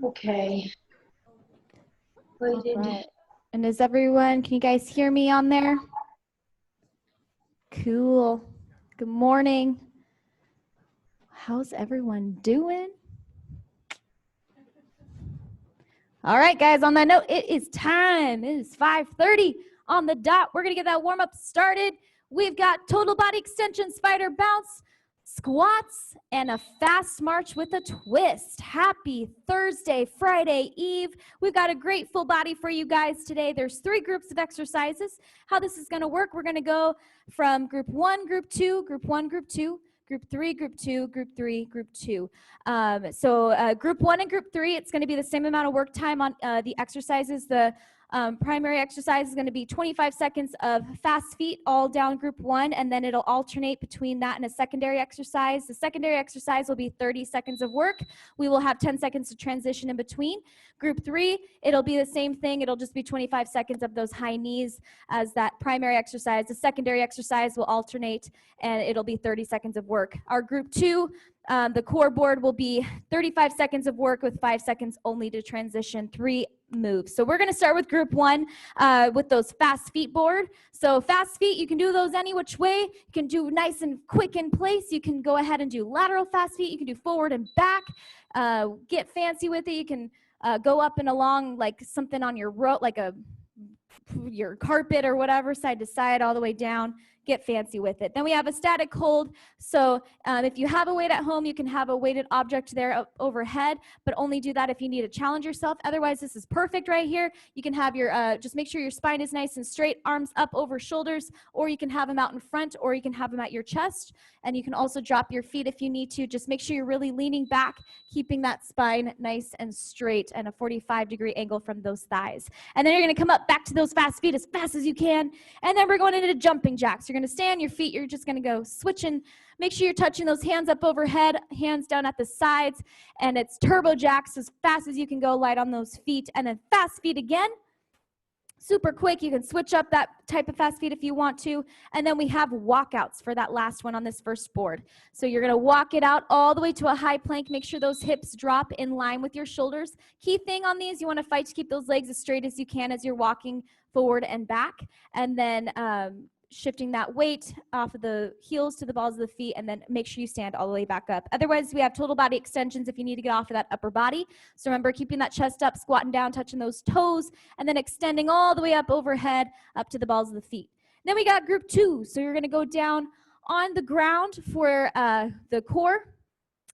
Okay. All right. And is everyone, can you guys hear me on there? Cool. Good morning. How's everyone doing? All right, guys, on that note, it is time. It is 5:30 on the dot. We're going to get that warm-up started. We've got total body extension, spider bounce, squats, and a fast march with a twist. Happy Thursday, Friday Eve. We've got a great full body for you guys today. There's 3 groups of exercises. How this is going to work, we're going to go from group 1, group 2, group 1, group 2, group 3, group 2, group 3, group 2. Group 1 and group 3, it's going to be the same amount of work time on the exercises. The primary exercise is going to be 25 seconds of fast feet all down group 1, and then it'll alternate between that and a secondary exercise. The secondary exercise will be 30 seconds of work. We will have 10 seconds to transition in between. Group 3, it'll be the same thing. It'll just be 25 seconds of those high knees as that primary exercise. The secondary exercise will alternate, and it'll be 30 seconds of work. Our group 2, the core board will be 35 seconds of work with 5 seconds only to transition 3 moves. So we're going to start with group 1 with those fast feet board. So fast feet, you can do those any which way. You can do nice and quick in place. You can go ahead and do lateral fast feet. You can do forward and back. Get fancy with it. You can go up and along like something on your rope, like your carpet or whatever, side to side, all the way down. Get fancy with it. Then we have a static hold. So if you have a weight at home, you can have a weighted object there overhead, but only do that if you need to challenge yourself. Otherwise, this is perfect right here. You can have your, just make sure your spine is nice and straight, arms up over shoulders, or you can have them out in front, or you can have them at your chest. And you can also drop your feet if you need to. Just make sure you're really leaning back, keeping that spine nice and straight and a 45-degree angle from those thighs. And then you're going to come up back to those fast feet as fast as you can. And then we're going into jumping jacks. You're going to stay on your feet. You're just going to go switching. Make sure you're touching those hands up overhead, hands down at the sides. And it's turbo jacks as fast as you can go, light on those feet. And then fast feet again. Super quick. You can switch up that type of fast feet if you want to. And then we have walkouts for that last one on this first board. So you're going to walk it out all the way to a high plank. Make sure those hips drop in line with your shoulders. Key thing on these, you want to fight to keep those legs as straight as you can as you're walking forward and back. And then shifting that weight off of the heels to the balls of the feet, and then make sure you stand all the way back up. Otherwise, we have total body extensions if you need to get off of that upper body. So remember, keeping that chest up, squatting down, touching those toes, and then extending all the way up overhead, up to the balls of the feet. Then we got group 2. So you're going to go down on the ground for the core.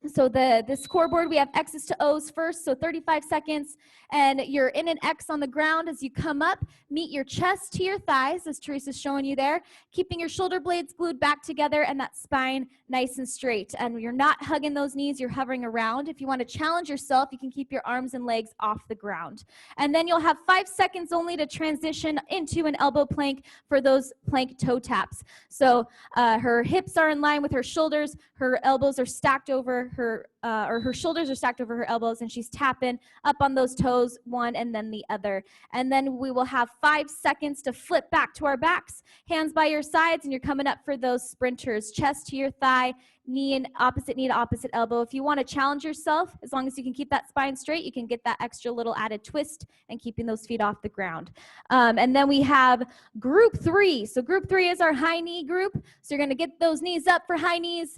So the scoreboard, we have X's to O's first, so 35 seconds, and you're in an X on the ground as you come up. Meet your chest to your thighs, as Teresa's showing you there, keeping your shoulder blades glued back together and that spine nice and straight. And you're not hugging those knees, you're hovering around. If you want to challenge yourself, you can keep your arms and legs off the ground. And then you'll have 5 seconds only to transition into an elbow plank for those plank toe taps. So her hips are in line with her shoulders, her elbows are stacked over her shoulders are stacked over her elbows, and she's tapping up on those toes, one and then the other. And then we will have 5 seconds to flip back to our backs, hands by your sides, and you're coming up for those sprinters, chest to your thigh, knee to opposite elbow. If you want to challenge yourself, as long as you can keep that spine straight, you can get that extra little added twist and keeping those feet off the ground. And then we have group 3. So group 3 is our high knee group. So you're going to get those knees up for high knees,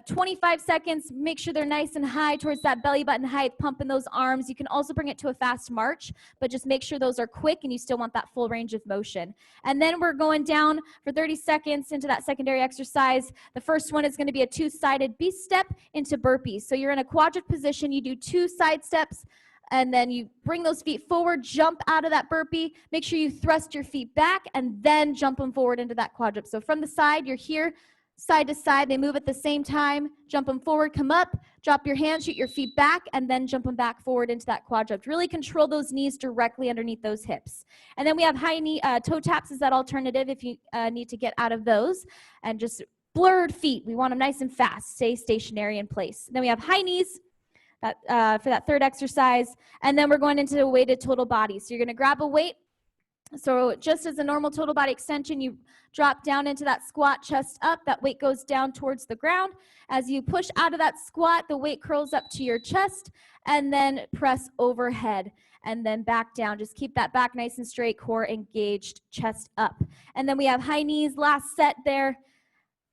25 seconds. Make sure they're nice and high towards that belly button height, pumping those arms. You can also bring it to a fast march, but just make sure those are quick and you still want that full range of motion. And then we're going down for 30 seconds into that secondary exercise. The first one is going to be a 2-sided beast step into burpees. So you're in a quadrant position. You do 2 side steps, and then you bring those feet forward, jump out of that burpee. Make sure you thrust your feet back, and then jump them forward into that quadrant. So from the side, you're here, side to side. They move at the same time. Jump them forward, come up, drop your hands, shoot your feet back, and then jump them back forward into that quadrupt. Really control those knees directly underneath those hips. And then we have high knee toe taps as that alternative if you need to get out of those. And just blurred feet. We want them nice and fast. Stay stationary in place. Then we have high knees for that third exercise. And then we're going into a weighted total body. So you're going to grab a weight So just as a normal total body extension, you drop down into that squat, chest up. That weight goes down towards the ground. As you push out of that squat, the weight curls up to your chest, and then press overhead, and then back down. Just keep that back nice and straight, core engaged, chest up. And then we have high knees, last set there.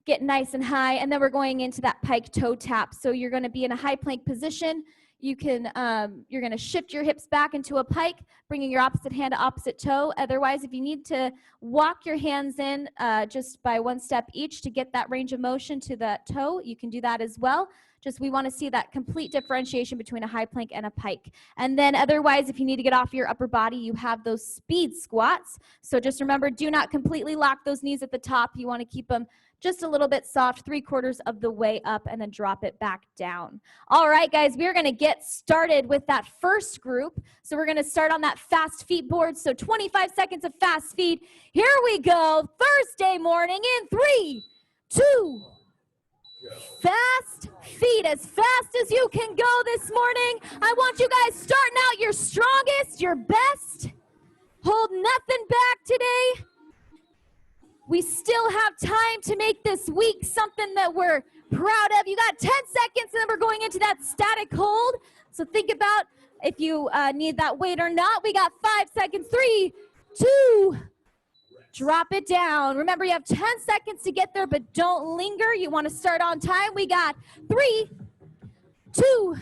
Get nice and high, and then we're going into that pike toe tap. So you're going to be in a high plank position. You can, you're going to shift your hips back into a pike, bringing your opposite hand to opposite toe. Otherwise, if you need to walk your hands in just by one step each to get that range of motion to that toe, you can do that as well. Just we want to see that complete differentiation between a high plank and a pike. And then otherwise, if you need to get off your upper body, you have those speed squats. So just remember, do not completely lock those knees at the top. You want to keep them just a little bit soft, 3/4 of the way up, and then drop it back down. All right, guys, we're going to get started with that first group. So we're going to start on that fast feet board. So 25 seconds of fast feet. Here we go. Thursday morning in 3, 2, fast feet as fast as you can go this morning. I want you guys starting out your strongest, your best. Hold nothing back today. We still have time to make this week something that we're proud of. You got 10 seconds, and then we're going into that static hold. So think about if you need that weight or not. We got 5 seconds. 3, 2, drop it down. Remember, you have 10 seconds to get there, but don't linger. You want to start on time. We got 3, 2,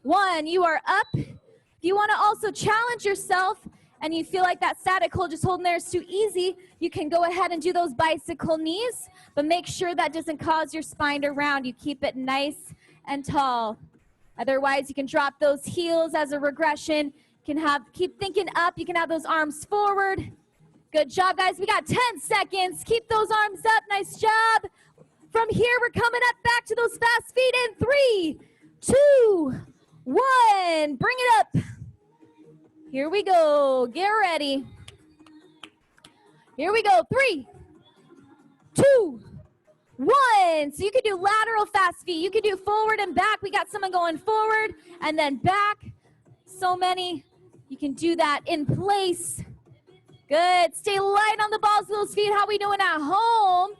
1. You are up. If you want to also challenge yourself, and you feel like that static hold just holding there is too easy, you can go ahead and do those bicycle knees, but make sure that doesn't cause your spine to round. You keep it nice and tall. Otherwise, you can drop those heels as a regression. You can keep thinking up. You can have those arms forward. Good job, guys. We got 10 seconds. Keep those arms up. Nice job. From here, we're coming up back to those fast feet in 3, 2, 1. Bring it up. Here we go. Get ready. Here we go. 3, 2, 1. So you can do lateral fast feet. You can do forward and back. We got someone going forward and then back. So many. You can do that in place. Good. Stay light on the balls of those feet. How we doing at home?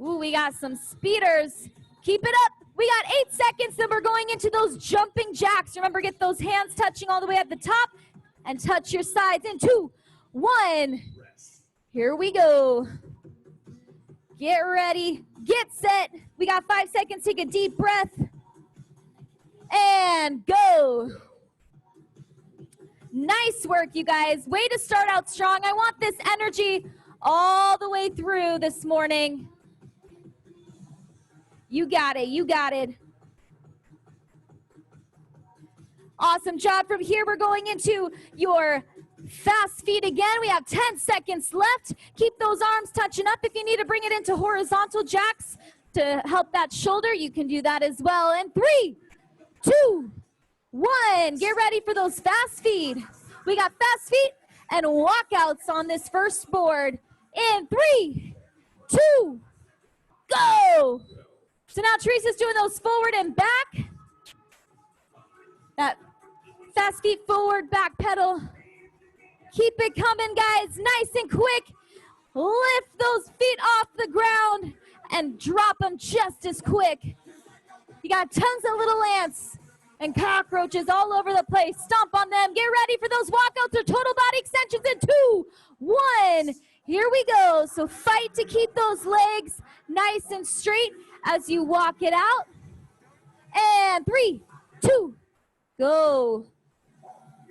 Ooh, we got some speeders. Keep it up. We got 8 seconds, then we're going into those jumping jacks. Remember, get those hands touching all the way at the top and touch your sides in 2, 1. Here we go. Get ready. Get set. We got 5 seconds. Take a deep breath. And go. Nice work, you guys. Way to start out strong. I want this energy all the way through this morning. You got it. You got it. Awesome job. From here, we're going into your fast feet again. We have 10 seconds left. Keep those arms touching up. If you need to bring it into horizontal jacks to help that shoulder, you can do that as well. And 3, 2, 1. Get ready for those fast feet. We got fast feet and walkouts on this first board. In 3, 2, go. So now Teresa's doing those forward and back. That fast feet forward, back pedal. Keep it coming, guys. Nice and quick. Lift those feet off the ground and drop them just as quick. You got tons of little ants and cockroaches all over the place. Stomp on them. Get ready for those walkouts or total body extensions in 2, 1. Here we go. So fight to keep those legs nice and straight as you walk it out. And 3, 2, go.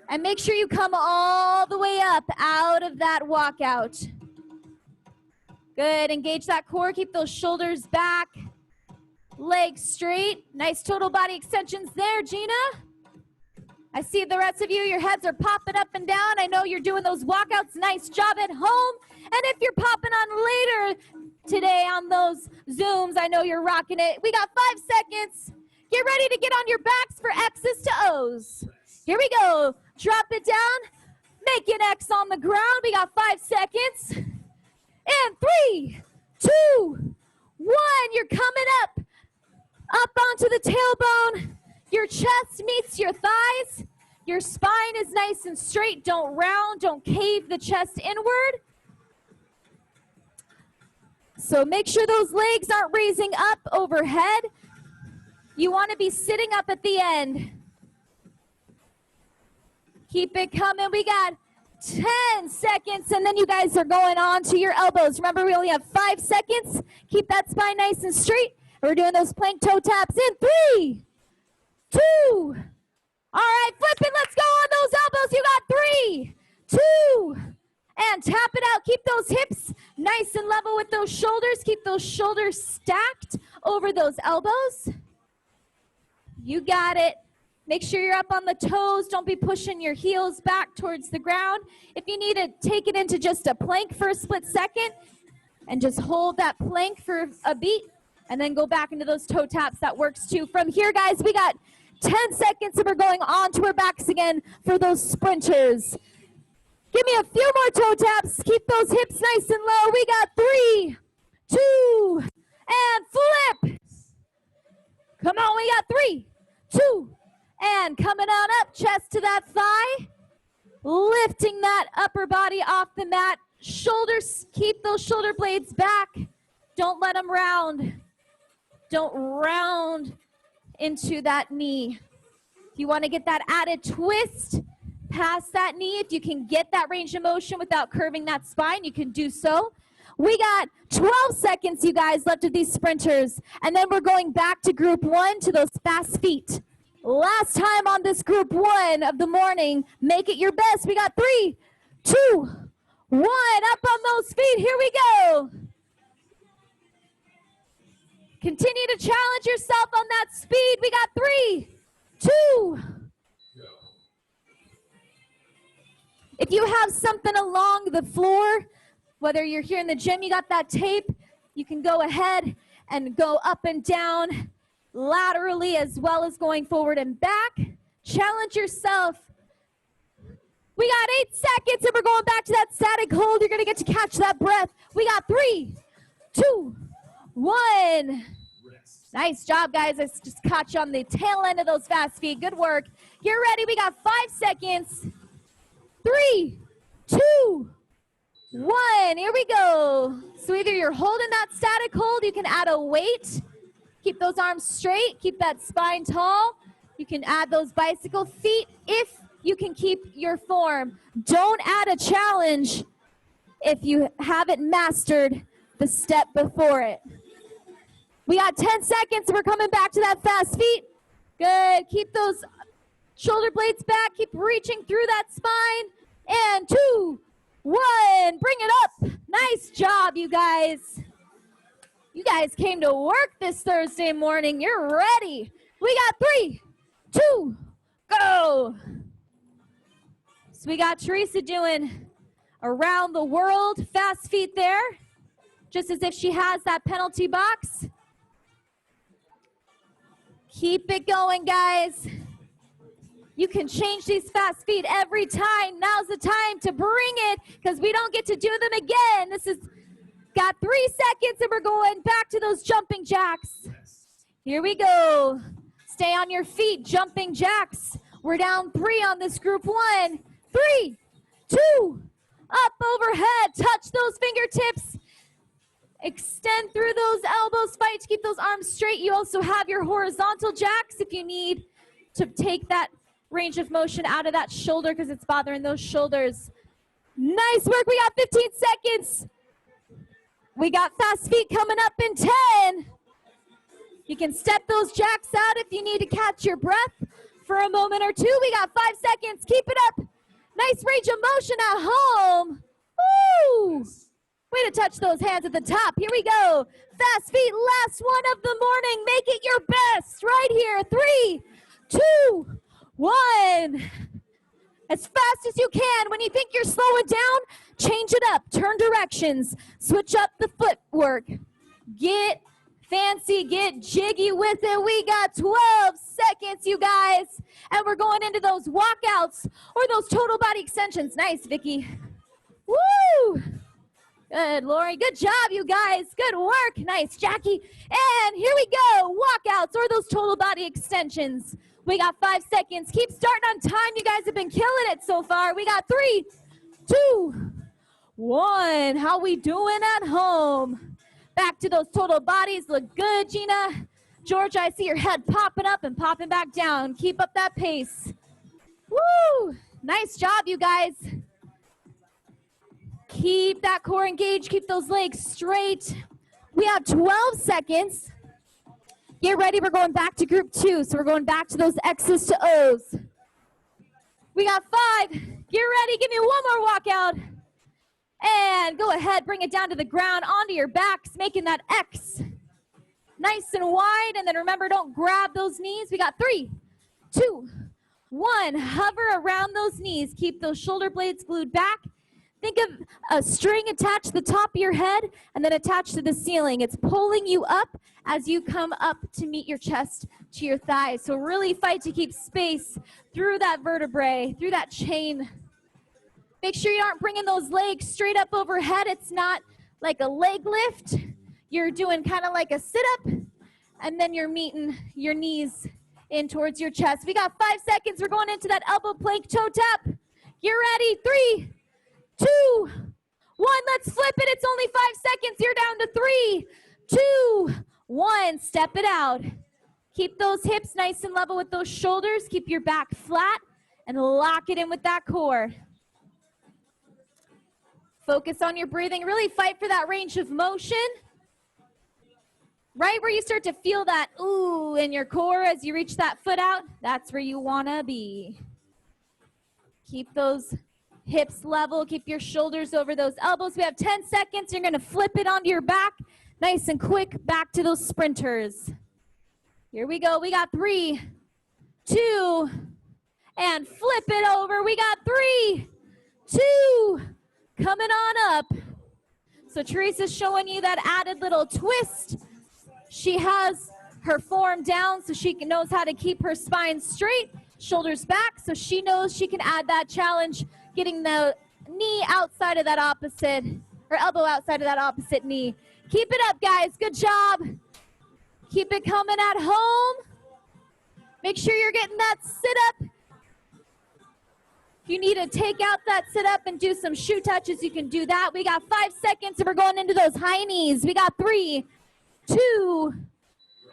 And make sure you come all the way up out of that walkout. Good. Engage that core. Keep those shoulders back. Legs straight. Nice total body extensions there, Gina. I see the rest of you, your heads are popping up and down. I know you're doing those walkouts. Nice job at home. And if you're popping on later today on those Zooms, I know you're rocking it. We got 5 seconds. Get ready to get on your backs for X's to O's. Here we go. Drop it down. Make an X on the ground. We got 5 seconds. And 3, 2, 1. You're coming up onto the tailbone. Your chest meets your thighs. Your spine is nice and straight. Don't round, don't cave the chest inward. So make sure those legs aren't raising up overhead. You want to be sitting up at the end. Keep it coming. We got 10 seconds, and then you guys are going on to your elbows. Remember, we only have 5 seconds. Keep that spine nice and straight. We're doing those plank toe taps in 3, 2. All right, flipping. Let's go on those elbows. You got 3, 2, and tap it out. Keep those hips nice and level with those shoulders. Keep those shoulders stacked over those elbows. You got it. Make sure you're up on the toes. Don't be pushing your heels back towards the ground. If you need to take it into just a plank for a split second and just hold that plank for a beat and then go back into those toe taps, that works too. From here, guys, we got 10 seconds and we're going on to our backs again for those sprinters. Give me a few more toe taps. Keep those hips nice and low. We got 3, 2, and flip. Come on, we got 3, 2, and coming on up, chest to that thigh. Lifting that upper body off the mat. Shoulders, keep those shoulder blades back. Don't let them round. Don't round into that knee. If you want to get that added twist past that knee, if you can get that range of motion without curving that spine, you can do so. We got 12 seconds, you guys, left of these sprinters. And then we're going back to group 1 to those fast feet. Last time on this group 1 of the morning. Make it your best. We got 3, 2, 1. Up on those feet. Here we go. Continue to challenge yourself on that speed. We got 3, 2. If you have something along the floor, whether you're here in the gym, you got that tape, you can go ahead and go up and down laterally as well as going forward and back. Challenge yourself. We got 8 seconds and we're going back to that static hold. You're going to get to catch that breath. We got 3, 2, 1. Nice job, guys. I just caught you on the tail end of those fast feet. Good work. Get ready. We got 5 seconds. 3, 2, 1. Here we go. So either you're holding that static hold, you can add a weight. Keep those arms straight. Keep that spine tall. You can add those bicycle feet if you can keep your form. Don't add a challenge if you haven't mastered the step before it. We got 10 seconds. We're coming back to that fast feet. Good. Keep those shoulder blades back. Keep reaching through that spine. And 2, 1. Bring it up. Nice job, you guys. You guys came to work this Thursday morning. You're ready. We got 3, 2, go. So we got Teresa doing around the world fast feet there, just as if she has that penalty box. Keep it going, guys. You can change these fast feet every time. Now's the time to bring it because we don't get to do them again. This is got 3 seconds and we're going back to those jumping jacks. Here we go. Stay on your feet, jumping jacks. We're down 3 on this group 1. 3, 2, up overhead. Touch those fingertips. Extend through those elbows. Fight to keep those arms straight. You also have your horizontal jacks if you need to take that range of motion out of that shoulder because it's bothering those shoulders. Nice work. We got 15 seconds. We got fast feet coming up in 10. You can step those jacks out if you need to catch your breath for a moment or 2. We got 5 seconds. Keep it up. Nice range of motion at home. Woo! Way to touch those hands at the top. Here we go. Fast feet, last one of the morning. Make it your best right here. 3, 2, 1. As fast as you can. When you think you're slowing down, change it up. Turn directions. Switch up the footwork. Get fancy. Get jiggy with it. We got 12 seconds, you guys. And we're going into those walkouts or those total body extensions. Nice, Vicky. Woo! Good, Lori. Good job, you guys. Good work. Nice, Jackie. And here we go. Walkouts or those total body extensions. We got 5 seconds. Keep starting on time. You guys have been killing it so far. We got 3, 2, 1. How we doing at home? Back to those total bodies. Look good, Gina. Georgia, I see your head popping up and popping back down. Keep up that pace. Woo! Nice job, you guys. Keep that core engaged. Keep those legs straight. We have 12 seconds. Get ready. We're going back to group 2. So we're going back to those X's to O's. We got 5. Get ready. Give me one more walkout. And go ahead. Bring it down to the ground, onto your backs, making that X nice and wide. And then remember, don't grab those knees. We got 3, 2, 1. Hover around those knees. Keep those shoulder blades glued back. Think of a string attached to the top of your head and then attached to the ceiling. It's pulling you up as you come up to meet your chest to your thighs. So really fight to keep space through that vertebrae, through that chain. Make sure you aren't bringing those legs straight up overhead. It's not like a leg lift. You're doing kind of like a sit-up, and then you're meeting your knees in towards your chest. We got 5 seconds. We're going into that elbow plank toe tap. Get ready. 3, 2, 1. Let's flip it. It's only 5 seconds. You're down to 3, 2, 1. Step it out. Keep those hips nice and level with those shoulders. Keep your back flat and lock it in with that core. Focus on your breathing. Really fight for that range of motion. Right where you start to feel that ooh in your core as you reach that foot out, that's where you want to be. Keep those hips level. Keep your shoulders over those elbows. We have 10 seconds. You're going to flip it onto your back. Nice and quick, back to those sprinters. Here we go. We got 3, 2, and flip it over. We got 3, 2, coming on up. So Teresa's showing you that added little twist. She has her form down so she knows how to keep her spine straight, shoulders back, so she knows she can add that challenge, getting the knee outside of that opposite, or elbow outside of that opposite knee. Keep it up, guys. Good job. Keep it coming at home. Make sure you're getting that sit-up. If you need to take out that sit-up and do some shoe touches, you can do that. We got 5 seconds, and we're going into those high knees. We got 3, 2.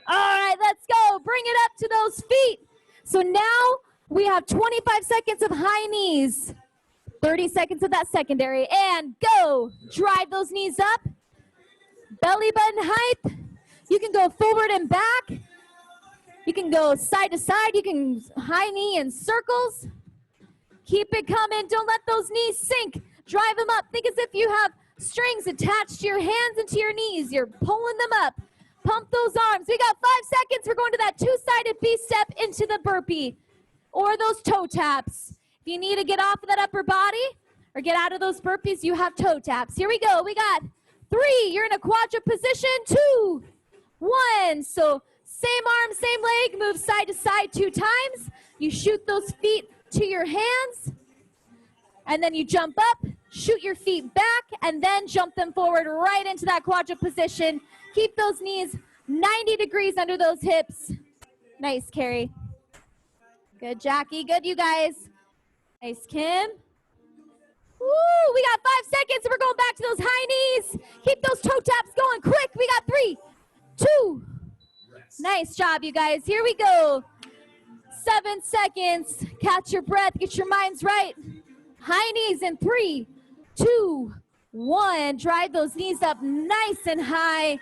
All right, let's go. Bring it up to those feet. So now we have 25 seconds of high knees, 30 seconds of that secondary, and go. Drive those knees up. Belly button height. You can go forward and back. You can go side to side. You can high knee in circles. Keep it coming. Don't let those knees sink. Drive them up. Think as if you have strings attached to your hands and to your knees. You're pulling them up. Pump those arms. We got 5 seconds. We're going to that two-sided B-step into the burpee or those toe taps. If you need to get off of that upper body or get out of those burpees, you have toe taps. Here we go. We got 3. You're in a quadruped position. 2, 1. So same arm, same leg. Move side to side 2 times. You shoot those feet to your hands. And then you jump up, shoot your feet back, and then jump them forward right into that quadruped position. Keep those knees 90 degrees under those hips. Nice, Carrie. Good, Jackie. Good, you guys. Nice, Kim. Woo, we got 5 seconds, and we're going back to those high knees. Keep those toe taps going quick. We got 3, 2. Nice job, you guys. Here we go. 7 seconds. Catch your breath. Get your minds right. High knees in 3, 2, 1. Drive those knees up nice and high.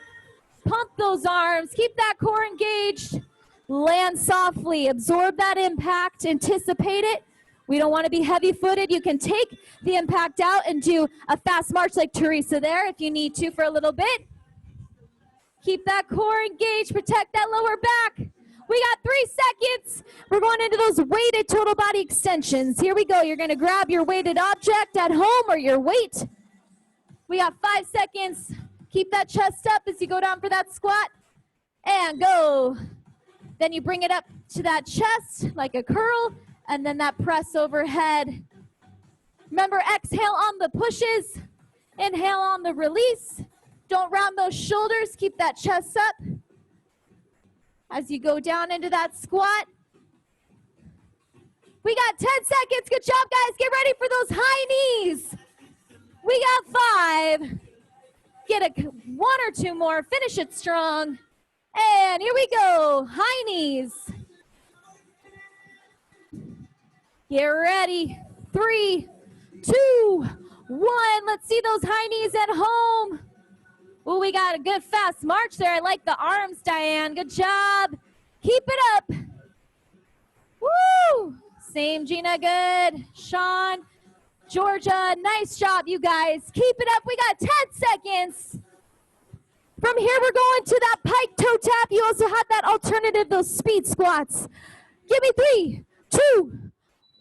Pump those arms. Keep that core engaged. Land softly. Absorb that impact. Anticipate it. We don't want to be heavy-footed. You can take the impact out and do a fast march like Teresa there if you need to for a little bit. Keep that core engaged. Protect that lower back. We got 3 seconds. We're going into those weighted total body extensions. Here we go. You're going to grab your weighted object at home or your weight. We got 5 seconds. Keep that chest up as you go down for that squat. And go. Then you bring it up to that chest like a curl. And then that press overhead. Remember, exhale on the pushes. Inhale on the release. Don't round those shoulders. Keep that chest up. As you go down into that squat, We got 10 seconds. Good job, guys. Get ready for those high knees. We got 5. Get 1 or 2 more. Finish it strong. And here we go. High knees. Get ready. 3, 2, 1. Let's see those high knees at home. Oh, we got a good fast march there. I like the arms, Diane. Good job. Keep it up. Woo! Same, Gina. Good. Sean, Georgia, nice job, you guys. Keep it up. We got 10 seconds. From here, we're going to that pike toe tap. You also had that alternative, those speed squats. Give me 3, 2,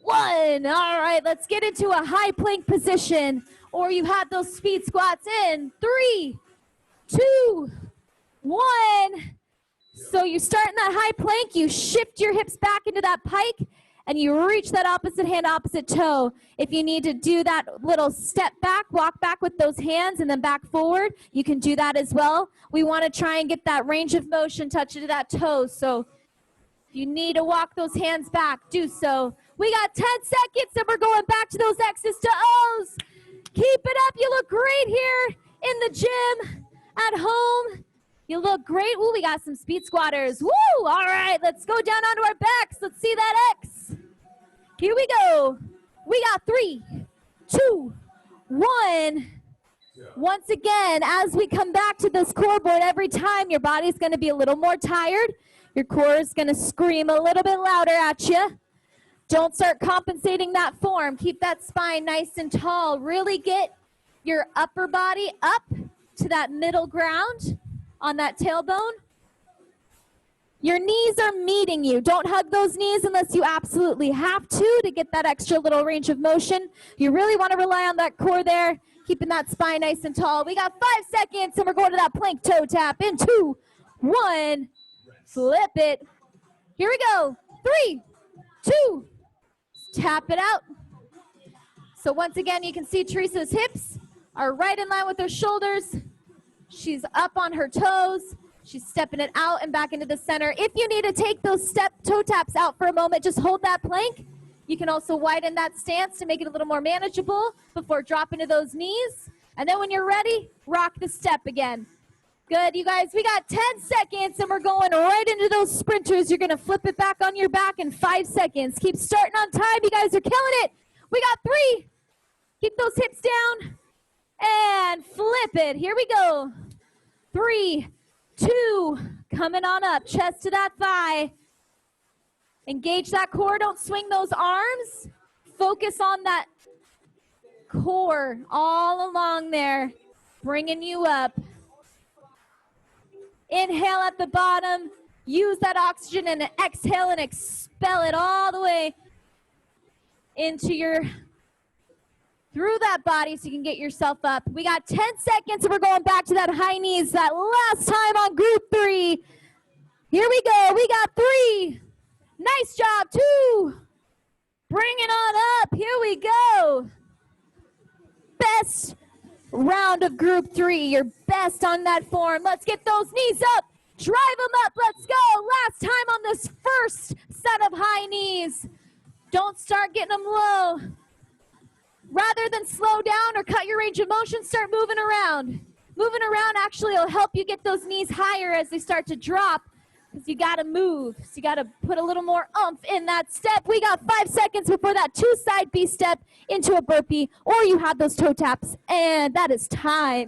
1. All right, let's get into a high plank position. Or you had those speed squats in 3, 2, 1. So you start in that high plank, you shift your hips back into that pike, and you reach that opposite hand, opposite toe. If you need to do that little step back, walk back with those hands and then back forward, you can do that as well. We want to try and get that range of motion touch into that toe. So if you need to walk those hands back, do so. We got 10 seconds and we're going back to those X's to O's. Keep it up. You look great here in the gym, at home. You look great. Ooh, we got some speed squatters. Woo! All right, let's go down onto our backs. Let's see that X. Here we go. We got 3, 2, 1. Once again, as we come back to this core board, every time your body's going to be a little more tired. Your core is going to scream a little bit louder at you. Don't start compensating that form. Keep that spine nice and tall. Really get your upper body up to that middle ground on that tailbone. Your knees are meeting you. Don't hug those knees unless you absolutely have to get that extra little range of motion. You really want to rely on that core there, keeping that spine nice and tall. We got 5 seconds, and we're going to that plank toe tap in 2, 1. Flip it. Here we go. 3, 2. Tap it out. So once again, you can see Teresa's hips are right in line with her shoulders. She's up on her toes. She's stepping it out and back into the center. If you need to take those step toe taps out for a moment, just hold that plank. You can also widen that stance to make it a little more manageable before dropping to those knees. And then when you're ready, rock the step again. Good, you guys. We got 10 seconds, and we're going right into those sprinters. You're going to flip it back on your back in 5 seconds. Keep starting on time. You guys are killing it. We got 3. Keep those hips down. And flip it. Here we go. 3, 2, coming on up. Chest to that thigh. Engage that core. Don't swing those arms. Focus on that core all along there. Bringing you up. Inhale at the bottom. Use that oxygen and exhale and expel it all the way into through that body so you can get yourself up. We got 10 seconds and we're going back to that high knees that last time on group 3. Here we go. We got 3. Nice job. 2. Bring it on up. Here we go. Best round of group 3. Your best on that form. Let's get those knees up. Drive them up. Let's go. Last time on this first set of high knees. Don't start getting them low. Rather than slow down or cut your range of motion, start moving around. Moving around actually will help you get those knees higher as they start to drop, because you got to move. So you got to put a little more oomph in that step. We got 5 seconds before that 2 side B step into a burpee, or you have those toe taps, and that is time.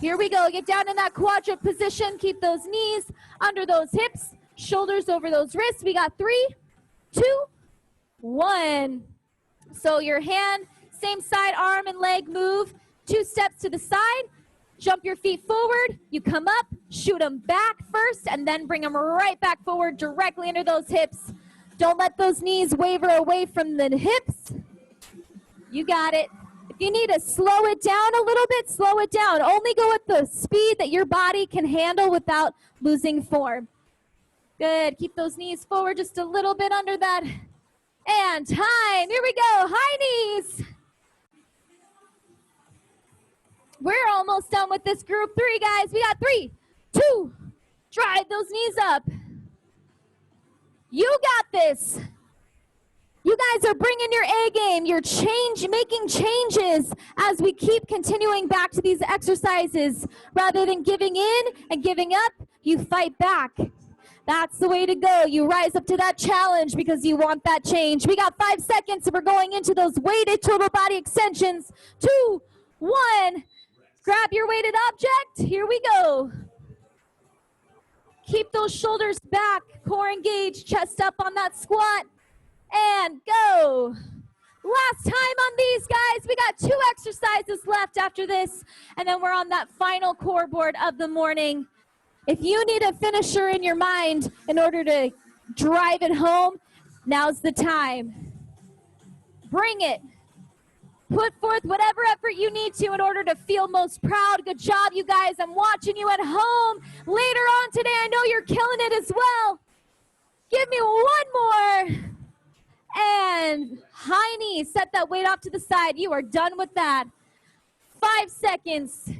Here we go. Get down in that quadruped position. Keep those knees under those hips, shoulders over those wrists. We got 3, 2, 1. So your hand, same side, arm and leg move. 2 steps to the side. Jump your feet forward. You come up, shoot them back first, and then bring them right back forward directly under those hips. Don't let those knees waver away from the hips. You got it. If you need to slow it down a little bit, slow it down. Only go at the speed that your body can handle without losing form. Good. Keep those knees forward just a little bit under that. And time. Here we go. High knees. We're almost done with this group 3, guys. We got 3, 2. Drive those knees up. You got this. You guys are bringing your A game. You're making changes as we keep continuing back to these exercises. Rather than giving in and giving up, you fight back. That's the way to go. You rise up to that challenge because you want that change. We got 5 seconds, and we're going into those weighted total body extensions. 2, 1. Grab your weighted object. Here we go. Keep those shoulders back, core engaged, chest up on that squat, and go. Last time on these, guys. We got 2 exercises left after this, and then we're on that final core board of the morning. If you need a finisher in your mind in order to drive it home, now's the time. Bring it. Put forth whatever effort you need to in order to feel most proud. Good job, you guys. I'm watching you at home. Later on today, I know you're killing it as well. Give me one more. And high knee. Set that weight off to the side. You are done with that. 5 seconds.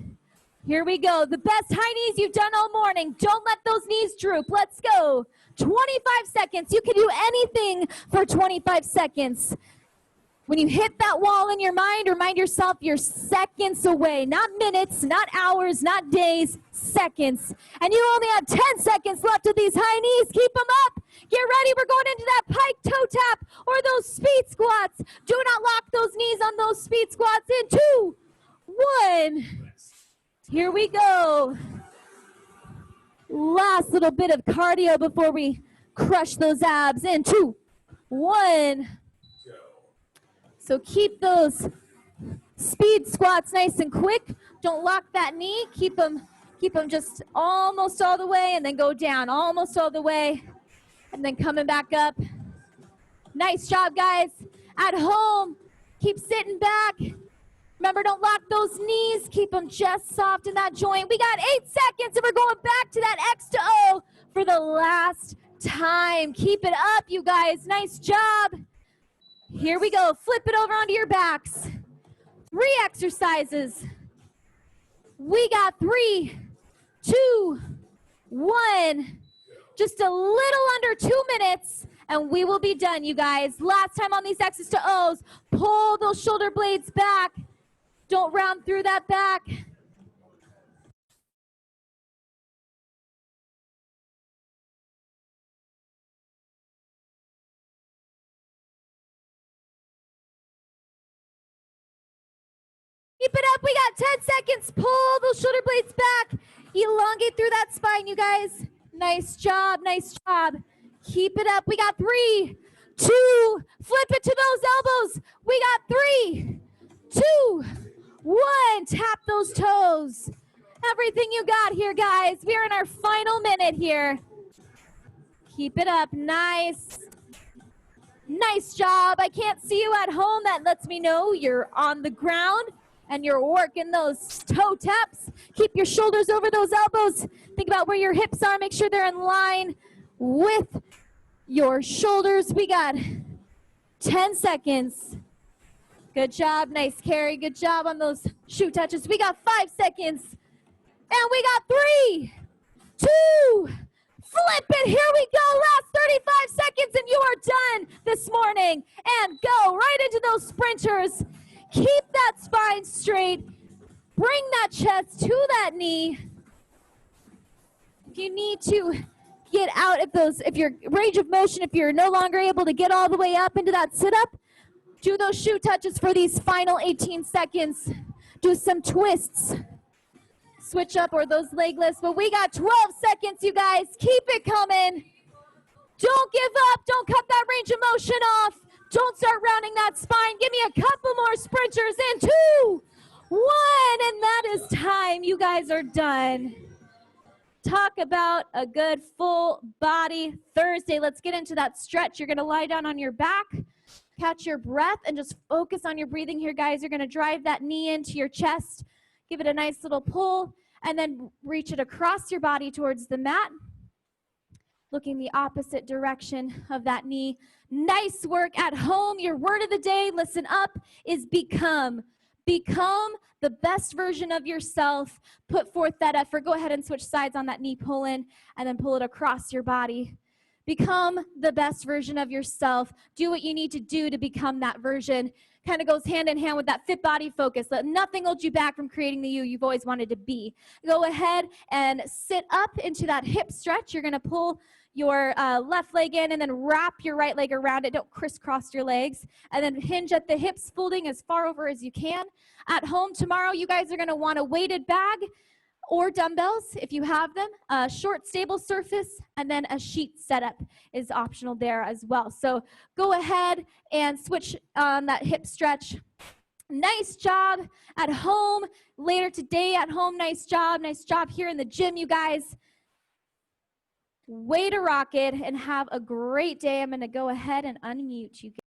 Here we go. The best high knees you've done all morning. Don't let those knees droop. Let's go. 25 seconds. You can do anything for 25 seconds. When you hit that wall in your mind, remind yourself you're seconds away. Not minutes, not hours, not days, seconds. And you only have 10 seconds left of these high knees. Keep them up. Get ready. We're going into that pike toe tap or those speed squats. Do not lock those knees on those speed squats in 2, 1. Here we go. Last little bit of cardio before we crush those abs in 2, 1. So keep those speed squats nice and quick. Don't lock that knee. Keep them just almost all the way and then go down almost all the way and then coming back up. Nice job, guys. At home, keep sitting back. Remember, don't lock those knees. Keep them just soft in that joint. We got 8 seconds, and we're going back to that X to O for the last time. Keep it up, you guys. Nice job. Here we go. Flip it over onto your backs. 3 exercises. We got 3, 2, 1. Just a little under 2 minutes, and we will be done, you guys. Last time on these X's to O's. Pull those shoulder blades back. Don't round through that back. Keep it up. We got 10 seconds. Pull those shoulder blades back. Elongate through that spine, you guys. Nice job. Nice job. Keep it up. We got 3, 2. Flip it to those elbows. We got 3, 2, 1. Tap those toes. Everything you got here, guys. We are in our final minute here. Keep it up. Nice. Nice job. I can't see you at home. That lets me know you're on the ground and you're working those toe taps. Keep your shoulders over those elbows. Think about where your hips are. Make sure they're in line with your shoulders. We got 10 seconds. Good job. Nice carry. Good job on those shoe touches. We got 5 seconds. And we got 3, 2, flip it. Here we go. Last 35 seconds and you are done this morning. And go right into those sprinters. Keep that spine straight. Bring that chest to that knee. If you need to get out of those, if your range of motion, if you're no longer able to get all the way up into that sit-up, do those shoe touches for these final 18 seconds. Do some twists. Switch up or those leg lifts. But we got 12 seconds, you guys. Keep it coming. Don't give up. Don't cut that range of motion off. Don't start rounding that spine. Give me a couple more sprinters in 2, 1. And that is time. You guys are done. Talk about a good full body Thursday. Let's get into that stretch. You're going to lie down on your back. Catch your breath and just focus on your breathing here, guys. You're going to drive that knee into your chest. Give it a nice little pull and then reach it across your body towards the mat. Looking the opposite direction of that knee. Nice work at home. Your word of the day, listen up, is become. Become the best version of yourself. Put forth that effort. Go ahead and switch sides on that knee pull in and then pull it across your body. Become the best version of yourself. Do what you need to do to become that version. Kind of goes hand in hand with that fit body focus. Let nothing hold you back from creating the you you've always wanted to be. Go ahead and sit up into that hip stretch. You're going to pull your left leg in and then wrap your right leg around it. Don't crisscross your legs. And then hinge at the hips, folding as far over as you can. At home tomorrow, you guys are going to want a weighted bag or dumbbells if you have them, a short stable surface, and then a sheet setup is optional there as well. So go ahead and switch on that hip stretch. Nice job at home. Later today at home, nice job. Nice job here in the gym, you guys. Way to rock it and have a great day. I'm going to go ahead and unmute you guys.